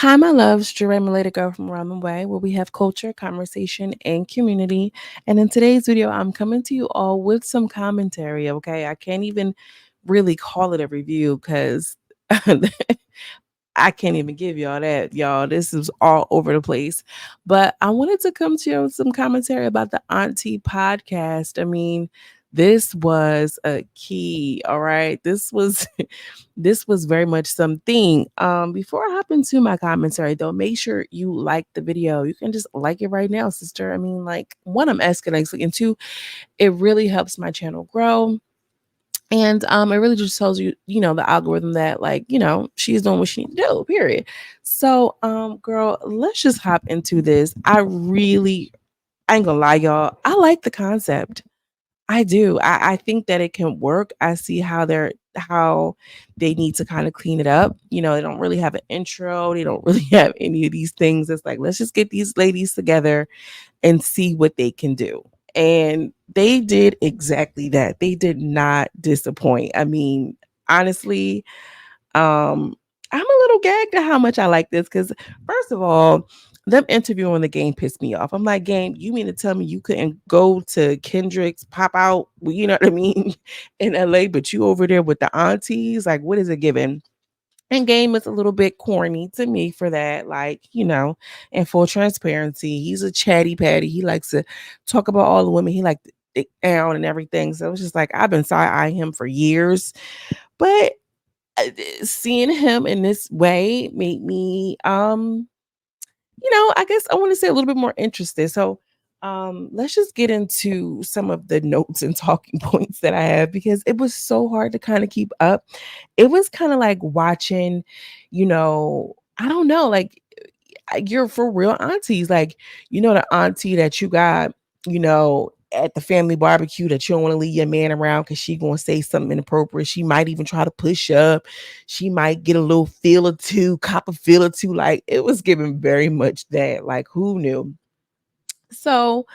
Hi, my loves. Jure Malated Girl from around the way, where we have culture, conversation, and community. And in today's video, I'm coming to you all with some commentary. Okay, I can't even really call it a review because I can't even give y'all that, y'all. This is all over the place. But I wanted to come to you with some commentary about the Auntie podcast. I mean, this was a key, all right? This was this was very much something. Before I hop into my commentary though, make sure you like the video. You can just like it right now, sister. I mean, like one, I'm asking nicely, and two, it really helps my channel grow. And it really just tells you, the algorithm that like, she's doing what she needs to do, period. So girl, let's just hop into this. I ain't gonna lie, y'all. I like the concept. I do. I think that it can work. I see how they need to kind of clean it up. They don't really have an intro. They don't really have any of these things. It's like, let's just get these ladies together and see what they can do. And they did exactly that. They did not disappoint. I mean, honestly, I'm a little gagged at how much I like this because, first of all, them interviewing the game pissed me off. I'm like, game, you mean to tell me you couldn't go to Kendrick's pop out, you know what I mean, in LA, but you over there with the aunties? Like, what is it giving? And game is a little bit corny to me for that. Like, in full transparency, he's a chatty patty. He likes to talk about all the women he liked to dick down and everything. So it's just like, I've been side eyeing him for years. But seeing him in this way made me I guess I want to say a little bit more interested. So let's just get into some of the notes and talking points that I have because it was so hard to kind of keep up. It was kind of like watching, I don't know, like you're for real aunties, like the auntie that you got, at the family barbecue that you don't want to leave your man around because she gonna say something inappropriate. She might even try to push up. She might get a little feel or two, cop a feel or two. Like it was giving very much that. Like who knew? So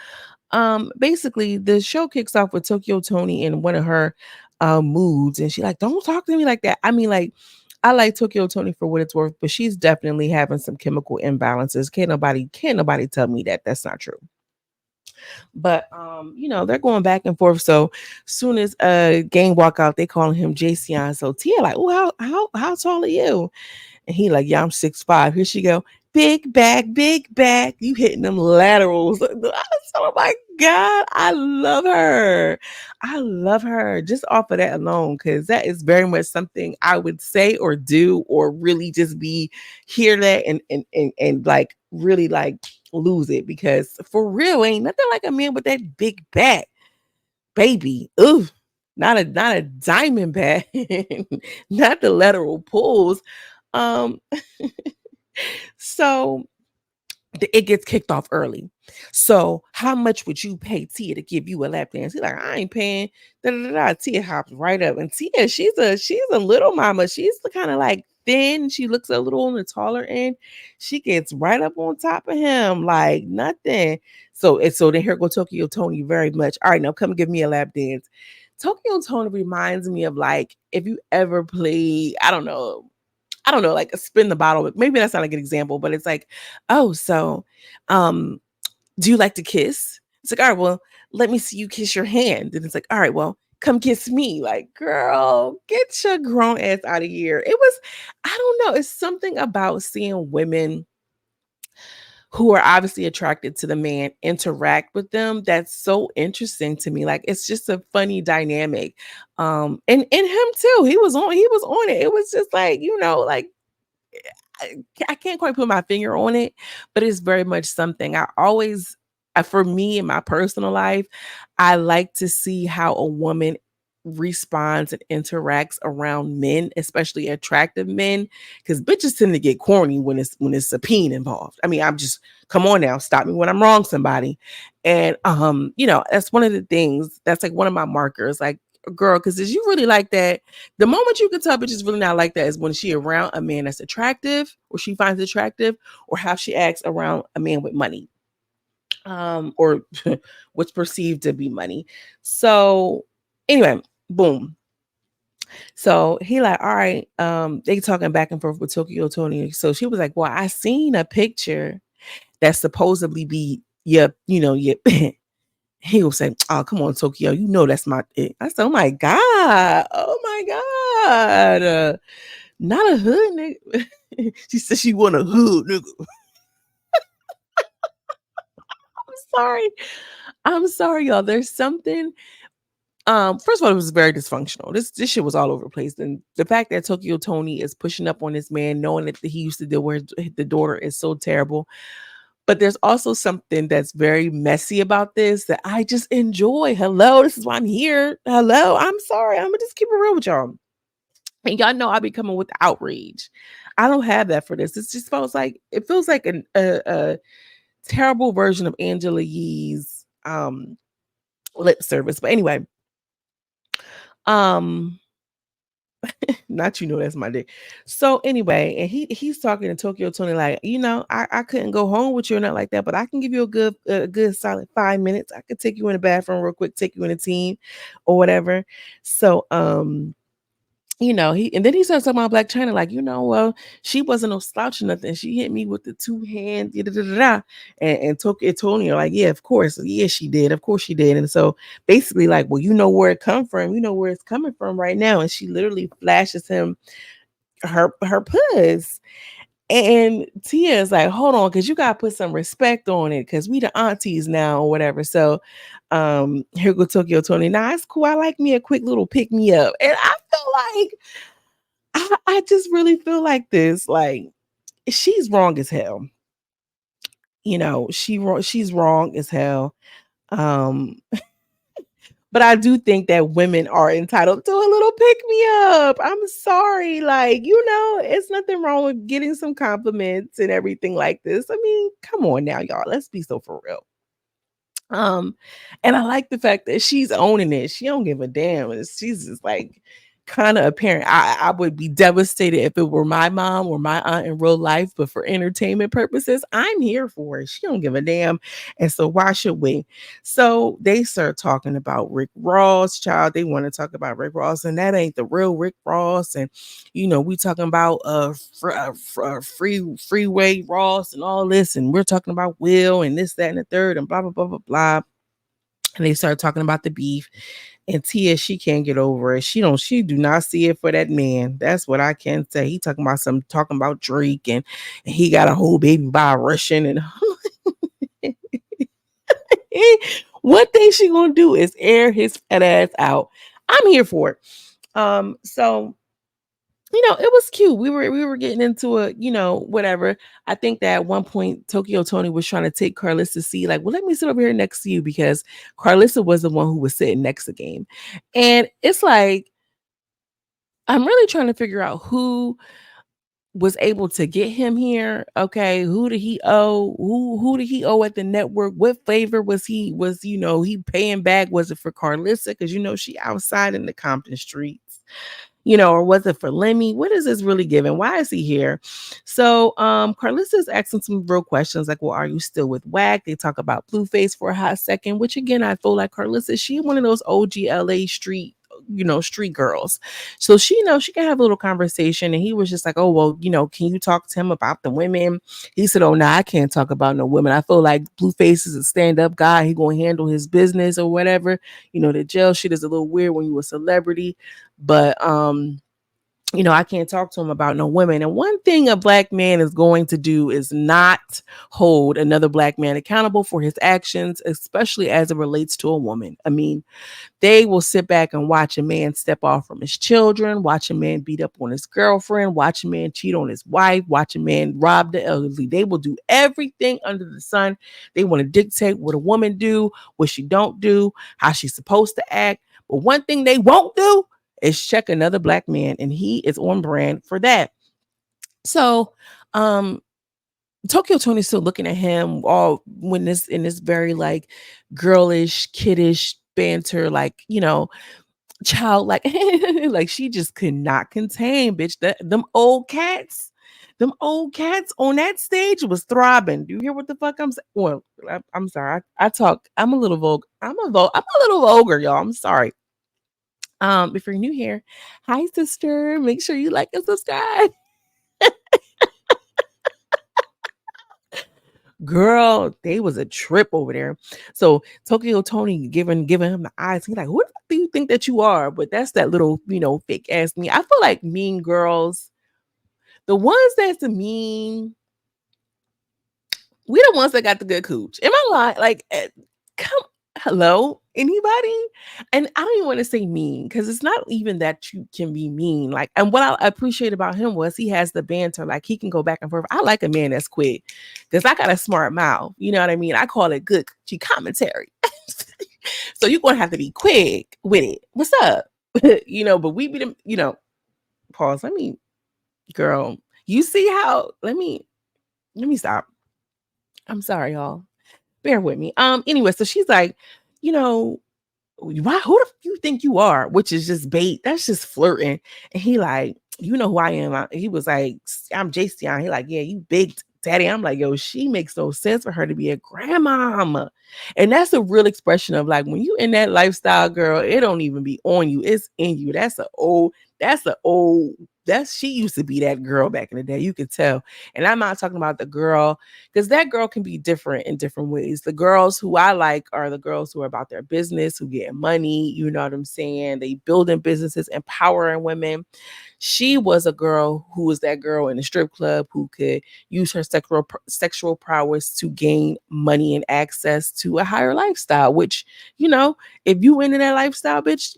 basically the show kicks off with Tokyo Tony in one of her moods, and she like, don't talk to me like that. I mean, like I like Tokyo Tony for what it's worth, but she's definitely having some chemical imbalances. Can't nobody tell me that that's not true. But they're going back and forth. So soon as Gang walk out, they calling him Jason. So Tia like, oh, how tall are you? And he like, yeah, I'm 6'5". Here she go. Big back, big back. You hitting them laterals. Oh my God. I love her. I love her just off of that alone. Cause that is very much something I would say or do, or really just be hear that and like really like lose it. Because for real, ain't nothing like a man with that big back. Baby. Ooh. Not a diamond back. Not the lateral pulls. Um, so it gets kicked off early. So how much would you pay Tia to give you a lap dance? He's like, I ain't paying. Da, da, da, da. Tia hops right up. And Tia, she's a little mama. She's the kind of like thin. She looks a little on the taller end. She gets right up on top of him like nothing. So then here go Tokyo Tony very much. All right, now come give me a lap dance. Tokyo Tony reminds me of like if you ever play, I don't know, like a spin the bottle. Maybe that's not a good example, but it's like, oh, so um, do you like to kiss? It's like, all right, well, let me see you kiss your hand. And it's like, all right, well, come kiss me. Like, girl, get your grown ass out of here. It was, I don't know, it's something about seeing women who are obviously attracted to the man interact with them that's so interesting to me. Like it's just a funny dynamic. And him too. He was on it. It was just like, like I can't quite put my finger on it, but it's very much something I always, for me in my personal life, I like to see how a woman responds and interacts around men, especially attractive men, because bitches tend to get corny when it's a peen involved. I mean, I'm just come on now, stop me when I'm wrong, somebody. And that's one of the things that's like one of my markers, like girl, because is you really like that? The moment you can tell bitches really not like that is when she around a man that's attractive, or she finds attractive, or how she acts around a man with money, or what's perceived to be money. So anyway, boom. So he like, all right, they talking back and forth with Tokyo Tony. So she was like, well, I seen a picture that supposedly be your, your he was saying, oh, come on, Tokyo, that's my it. I said, oh my God. Oh my God. Not a hood nigga. She said she want a hood nigga. I'm sorry. I'm sorry, y'all. There's something. First of all, it was very dysfunctional. This shit was all over the place. And the fact that Tokyo Tony is pushing up on this man, knowing that he used to deal with the daughter, is so terrible. But there's also something that's very messy about this that I just enjoy. Hello, this is why I'm here. Hello, I'm sorry. I'm gonna just keep it real with y'all. And y'all know I be coming with outrage. I don't have that for this. It feels like a terrible version of Angela Yee's lip service. But anyway, um not that's my dick. So anyway, and he's talking to Tokyo Tony like, I couldn't go home with you or not like that, but I can give you a good solid 5 minutes. I could take you in the bathroom real quick, take you in a team or whatever. So he and then he starts talking about Black China, like, well, she wasn't no slouch or nothing. She hit me with the two hands, da, da, da, da. And Tokyo Tony are like, yeah, of course. Yeah, she did. Of course she did. And so basically, like, well, you know where it come from, you know where it's coming from right now. And she literally flashes him her puss. And Tia is like, hold on, because you gotta put some respect on it, because we the aunties now or whatever. So here go Tokyo Tony. Nah, it's cool. I like me a quick little pick me up. And I feel like I just really feel like this. Like, she's wrong as hell. She's wrong as hell. Um, but I do think that women are entitled to a little pick me up. I'm sorry. Like, it's nothing wrong with getting some compliments and everything like this. I mean, come on now, y'all. Let's be so for real. Um, and I like the fact that she's owning it. She don't give a damn. She's just like kind of apparent. I would be devastated if it were my mom or my aunt in real life, but for entertainment purposes, I'm here for it. She don't give a damn. And so why should we? So they start talking about Rick Ross, child. They want to talk about Rick Ross, and that ain't the real Rick Ross. And we talking about freeway Ross and all this, and we're talking about Will and this, that, and the third, and blah blah blah blah blah. And they start talking about the beef. And Tia, she can't get over it. She do not see it for that man. That's what I can say. He talking about Drake, and he got a whole baby by a Russian. And one thing she gonna do is air his fat ass out. I'm here for it. So it was cute. We were getting into a, whatever. I think that at one point Tokyo Tony was trying to take Carlissa's seat, like, well, let me sit over here next to you, because Carlissa was the one who was sitting next to Game. And it's like, I'm really trying to figure out who was able to get him here. Okay, who did he owe? Who did he owe at the network? What favor he paying back? Was it for Carlissa? Because she outside in the Compton streets. Or was it for Lemmy? What is this really giving? Why is he here? So Carlissa is asking some real questions like, well, are you still with WAC? They talk about Blueface for a hot second, which again, I feel like Carlissa, she one of those OG LA street girls. So she can have a little conversation. And he was just like, oh, well, can you talk to him about the women? He said, oh, no, I can't talk about no women. I feel like Blueface is a stand-up guy. He gonna handle his business or whatever. The jail shit is a little weird when you a celebrity. But I can't talk to him about no women. And one thing a Black man is going to do is not hold another Black man accountable for his actions, especially as it relates to a woman. I mean, they will sit back and watch a man step off from his children, watch a man beat up on his girlfriend, watch a man cheat on his wife, watch a man rob the elderly. They will do everything under the sun. They want to dictate what a woman do, what she don't do, how she's supposed to act. But one thing they won't do is check another Black man, and he is on brand for that. So, Tokyo Tony's still looking at him all when this in this very like girlish, kiddish banter, like child, like like she just could not contain, bitch. Them old cats. Them old cats on that stage was throbbing. Do you hear what the fuck I'm saying? Well, I'm sorry. I talk. I'm a little vulgar. I'm a little vulgar, y'all. I'm sorry. If you're new here, hi sister. Make sure you like and subscribe. Girl, they was a trip over there. So Tokyo Tony giving him the eyes. He's like, who the fuck do you think that you are? But that's that little, fake ass me. I feel like mean girls, the ones that's mean, we the ones that got the good cooch. Am I lying? Like, come, hello, anybody? And I don't even want to say mean because it's not even that you can be mean. Like, and what I appreciate about him was he has the banter. Like, he can go back and forth. I like a man that's quick because I got a smart mouth. You know what I mean? I call it good commentary. So you're gonna have to be quick with it. What's up? But we be them. Pause. Girl, you see how? Let me stop. I'm sorry, y'all. Bear with me. Anyway, so she's like, you know, why who do you think you are? Which is just bait. That's just flirting. And he like, you know who I am. He was like, I'm Jason. He like, yeah, you big daddy. I'm like, yo, she makes no sense for her to be a grandmama. And that's a real expression of like when you in that lifestyle, girl, it don't even be on you. It's in you. That's she used to be that girl back in the day. You could tell. And I'm not talking about the girl, because that girl can be different in different ways. The girls who I like are the girls who are about their business, who get money. You know what I'm saying? They building businesses, empowering women. She was a girl who was that girl in the strip club who could use her sexual prowess to gain money and access to a higher lifestyle, which, if you into that lifestyle, bitch,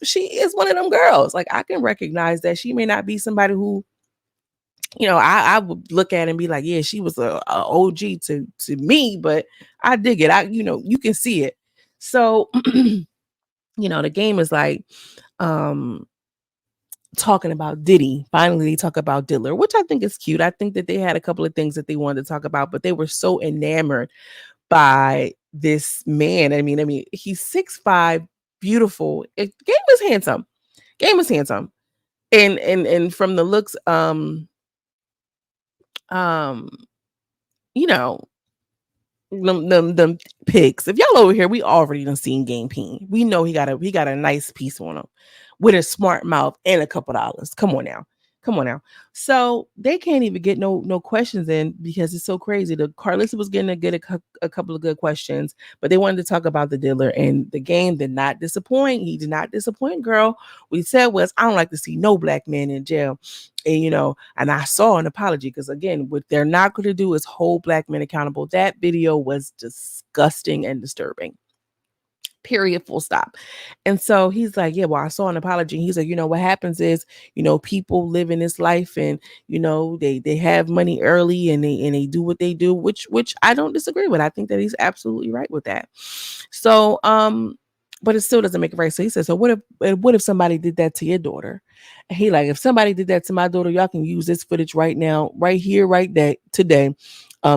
she is one of them girls. Like, I can recognize that she may not be somebody who, I would look at and be like, yeah, she was a OG to me, but I dig it. You can see it. So, the game is like, talking about Diddy. Finally, they talk about Diller, which I think is cute. I think that they had a couple of things that they wanted to talk about, but they were so enamored by this man. He's 6'5", beautiful. Game is handsome. Game is handsome. And from the looks, um, you know, them pics. If y'all over here, we already done seen Game Peen. We know he got a nice piece on him with a smart mouth and a couple dollars. Come on now. Come on now. So they can't even get no questions in because it's so crazy. The Carlissa was getting to get a couple of good questions, but they wanted to talk about the dealer, and the game did not disappoint. He did not disappoint, girl. What he said was, I don't like to see no black man in jail. And I saw an apology because, again, what they're not going to do is hold black men accountable. That video was disgusting and disturbing. Period, full stop. And so he's like, yeah, well, I saw an apology. He's like, what happens is, people live in this life and, they have money early and they do what they do, which I don't disagree with. I think that he's absolutely right with that. So, but it still doesn't make it right. So he says, so what if somebody did that to your daughter? And he like, if somebody did that to my daughter, y'all can use this footage right now, right here, right there, today,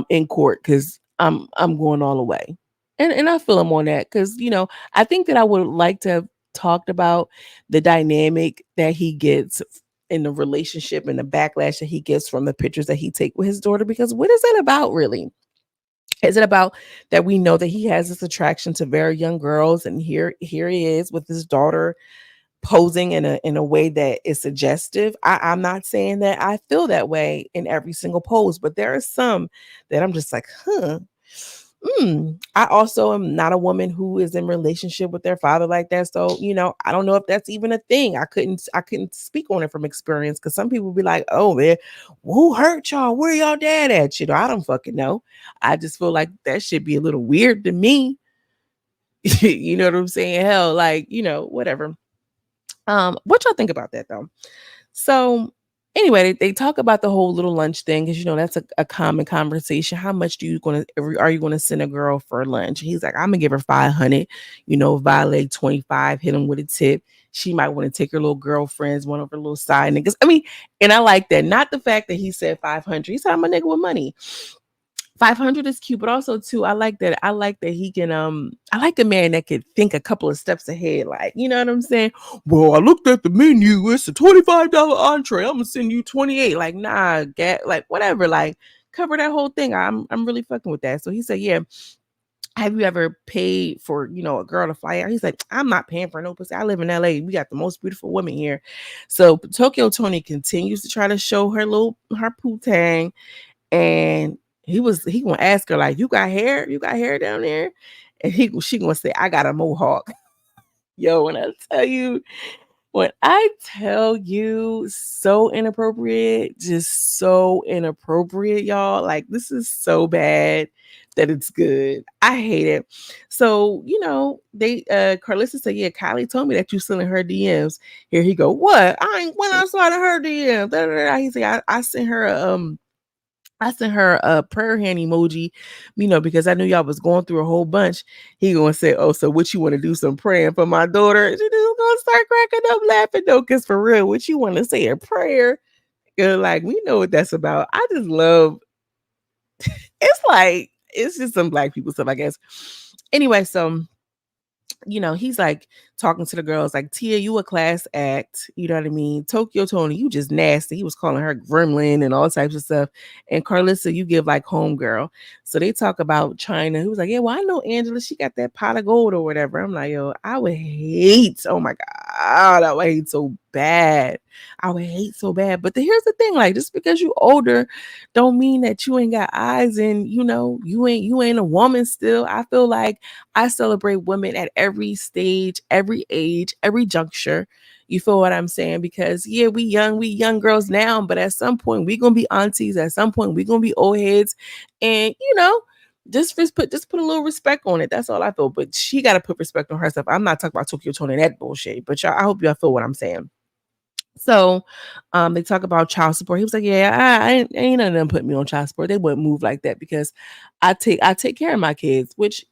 in court, because I'm going all the way. And I feel him on that because, I think that I would like to have talked about the dynamic that he gets in the relationship and the backlash that he gets from the pictures that he take with his daughter, because what is that about really? Is it about that we know that he has this attraction to very young girls, and here he is with his daughter posing in a way that is suggestive? I'm not saying that I feel that way in every single pose, but there are some that I'm just like, I also am not a woman who is in relationship with their father like that. So, I don't know if that's even a thing. I couldn't speak on it from experience, because some people be like, oh man, who hurt y'all? Where y'all dad at? I don't fucking know. I just feel like that should be a little weird to me. You know what I'm saying? Hell, like, whatever. What y'all think about that though? So anyway, they talk about the whole little lunch thing, because that's a common conversation. How much are you gonna send a girl for lunch? He's like, I'm gonna give her 500. Violate 25, hit him with a tip. She might want to take her little girlfriends, one of her little side niggas. And I like that. Not the fact that he said 500. He said, I'm a nigga with money. 500 is cute, but also too, I like that. I like that he can. I like a man that could think a couple of steps ahead. Like, you know what I'm saying? Well, I looked at the menu. It's a $25 entree. I'm gonna send you 28. Like, nah, like whatever. Like, cover that whole thing. I'm really fucking with that. So he said, yeah, have you ever paid for, a girl to fly out? He's like, I'm not paying for no pussy. I live in LA. We got the most beautiful women here. So Tokyo Tony continues to try to show her poo-tang. And he gonna ask her, like, you got hair? You got hair down there? And she gonna say, I got a mohawk. Yo, when I tell you, so inappropriate, just so inappropriate, y'all. Like, this is so bad that it's good. I hate it. So, they Carlissa said, yeah, Kylie told me that you still in her DMs. Here he go. What? I ain't when I saw her DMs. Da, da, da. He said, I sent her a prayer hand emoji, because I knew y'all was going through a whole bunch. He gonna say, "Oh, so what you want to do some praying for my daughter?" She just gonna start cracking up laughing though, cause for real, what you want to say a prayer? Girl, like we know what that's about. I just love. It's like it's just some black people stuff, I guess. Anyway, so he's like talking to the girls like, Tia, you a class act. You know what I mean? Tokyo Tony, you just nasty. He was calling her gremlin and all types of stuff. And Carlissa, you give like homegirl. So they talk about China. He was like, yeah, well, I know Angela. She got that pot of gold or whatever. I'm like, yo, I would hate. Oh my God. I would hate so bad. I would hate so bad. But here's the thing, like, just because you older don't mean that you ain't got eyes and, you ain't a woman still. I feel like I celebrate women at every stage, every age, every juncture. You feel what I'm saying? Because yeah, we young girls now, but at some point we gonna be aunties. At some point we gonna be old heads, and just put a little respect on it. That's all I feel. But she got to put respect on herself. I'm not talking about Tokyo Tony and that bullshit. But y'all, I hope y'all feel what I'm saying. So, they talk about child support. He was like, "Yeah, I ain't none of them put me on child support. They wouldn't move like that because I take care of my kids." Which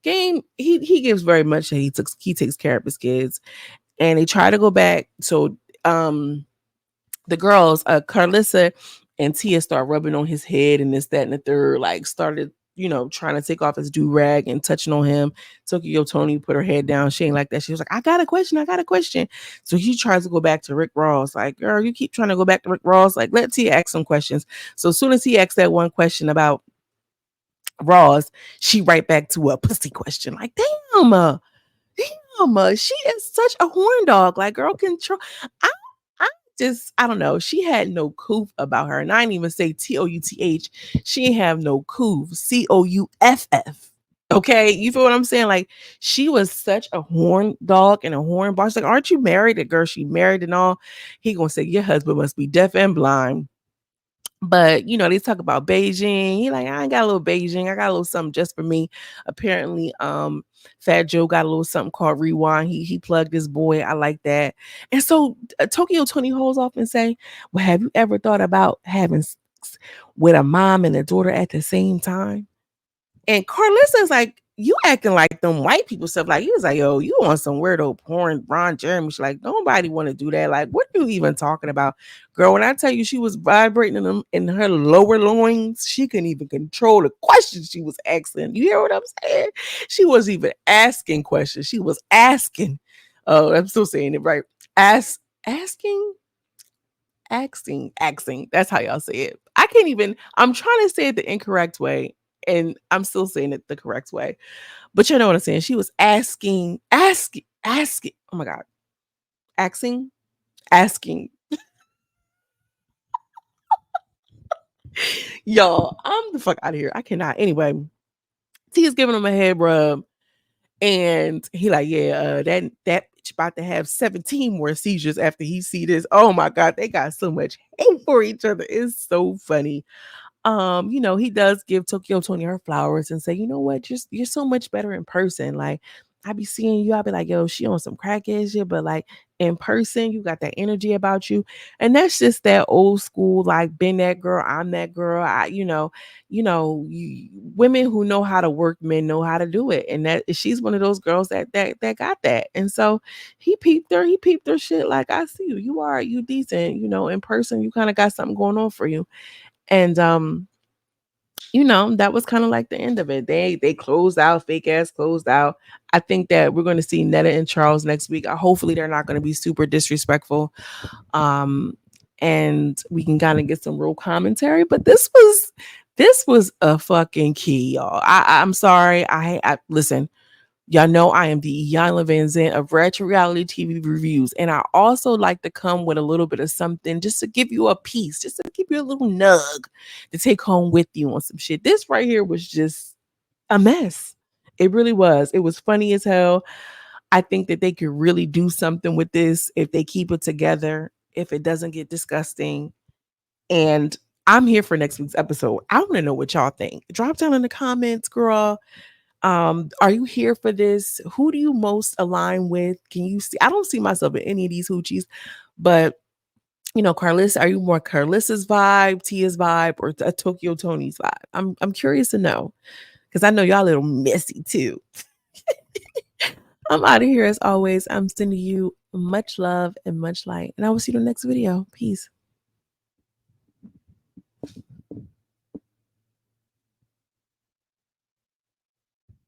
game he gives very much that he takes care of his kids, and they try to go back. So, the girls, Carlissa and Tia, start rubbing on his head and this, that, and the third. Like started, trying to take off his do rag and touching on him. Tokyo Tony put her head down. She ain't like that. She was like, I got a question. I got a question. So he tries to go back to Rick Ross. Like, girl, you keep trying to go back to Rick Ross. Like, let Tia ask some questions. So as soon as he asks that one question about Ross, she right back to a pussy question. Like, damn, she is such a horn dog. Like, girl, control. I, I don't know. She had no coof about her, and I didn't even say TOUTH. She ain't have no coof. COUFF. Okay, you feel what I'm saying? Like, she was such a horn dog and a horn boss. Like, aren't you married? The girl she married and all. He gonna say your husband must be deaf and blind. But they talk about Beijing. He like, I ain't got a little Beijing. I got a little something just for me. Apparently, Fat Joe got a little something called Rewind. He plugged his boy. I like that. And so Tokyo Tony holds off and say, well, have you ever thought about having sex with a mom and a daughter at the same time? And Carlissa's like, you acting like them white people stuff. Like, he was like, yo, you on some weirdo porn, Ron Jeremy. She's like, nobody want to do that. Like, what are you even talking about? Girl, when I tell you she was vibrating in her lower loins, she couldn't even control the questions she was asking. You hear what I'm saying? She wasn't even asking questions. She was asking. Oh, I'm still saying it right. Asking, axing. That's how y'all say it. I can't even, I'm trying to say it the incorrect way, and I'm still saying it the correct way. But you know what I'm saying? She was asking. Oh my God. Asking. Y'all, I'm the fuck out of here. I cannot. Anyway, T is giving him a head rub. And he like, yeah, that bitch about to have 17 more seizures after he see this. Oh my God, they got so much hate for each other. It's so funny. He does give Tokyo Tony her flowers and say, you know what, just you're so much better in person. Like, I be seeing you, I be like, yo, she on some crackhead shit, but like in person, you got that energy about you. And that's just that old school, like, been that girl, I'm that girl. Women who know how to work men know how to do it. And that she's one of those girls that got that. And so he peeped her shit. Like, I see you. You decent, in person, you kind of got something going on for you. And that was kind of like the end of it. They closed out, fake ass closed out. I think that we're going to see Netta and Charles next week. Hopefully they're not going to be super disrespectful. Um and we can kind of get some real commentary. But this was a fucking key, y'all. I'm sorry. I listen. Y'all know I am the Yana Van Zant of retro reality TV reviews. And I also like to come with a little bit of something just to give you a piece, just to give you a little nug to take home with you on some shit. This right here was just a mess. It really was. It was funny as hell. I think that they could really do something with this if they keep it together, if it doesn't get disgusting. And I'm here for next week's episode. I want to know what y'all think. Drop down in the comments, girl. Are you here for this? Who do you most align with? Can you see? I don't see myself in any of these hoochies, but Carlissa, are you more Carlissa's vibe, Tia's vibe, or a Tokyo Tony's vibe? I'm curious to know because I know y'all a little messy too. I'm out of here as always. I'm sending you much love and much light, and I will see you in the next video. Peace.